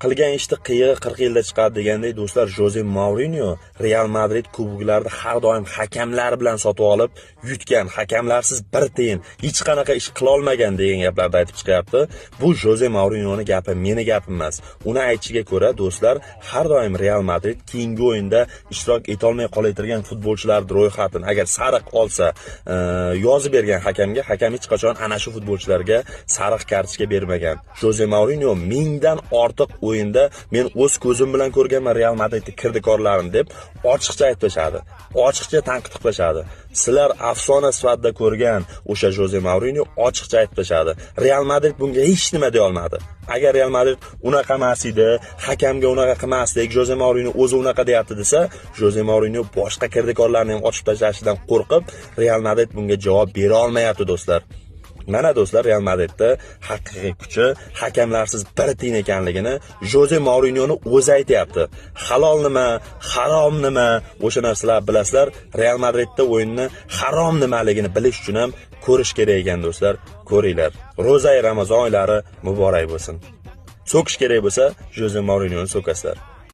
qilgan ishni qiyig'i 40 yilda chiqadi degandek do'stlar, Joze Mourinyo Real Madrid kuboklarni har doim hakamlar bilan sotib olib yutgan, hakamlarsiz bir tiyin hech qanaqa ish qila olmagan degan gaplarni aytib chiqyapti. Bu Joze Mourinyoning gapi, meni gapim emas. Uni aytishiga ko'ra do'stlar, har doim Real Madrid keyingi o'yinda ishtirok eta olmay qolayotgan futbolchilarning ro'yxatini agar sariq olsa, yozib bergan hakamga, hakam hech qachon ana shu futbolchilarga sariq kartochka bermagan. Joze Mourinyo mingdan ortiq o'yinda men o'z ko'zim bilan ko'rganman Real Madridning kirdikorlarini deb ochiqcha aytishadi. Ochiqcha tanqid qilishadi. Sizlar afsona sifatida ko'rgan o'sha Joze Mourinyo ochiqcha aytishadi. Real Madrid bunga hech nima deya olmadi. Agar Real Madrid unaqa emas edi, hakamga unaqa qilmasdik, Joze Mourinyo o'zi unaqa deyapti desa, Joze Mourinyo boshqa kirdikorlarni ham ochib tashlashidan qo'rqib, Real Madrid bunga javob bera olmayapti do'stlar. Mana do'stlar, Real Madridda haqiqiy kuchi hakamlarsiz bir tiyin ekanligini Joze Mourinyoning o'zi aytayapti. Halol nima, harom nima, o'sha narsalar bilasizlar. Real Madridda o'yinni harom nimaligini bilish uchun ham ko'rish kerak ekan do'stlar. Ko'ringlar. Ro'za Ramazon oylari muborak bo'lsin. So'kish kerak bo'lsa, Joze Mourinyoni so'kasizlar.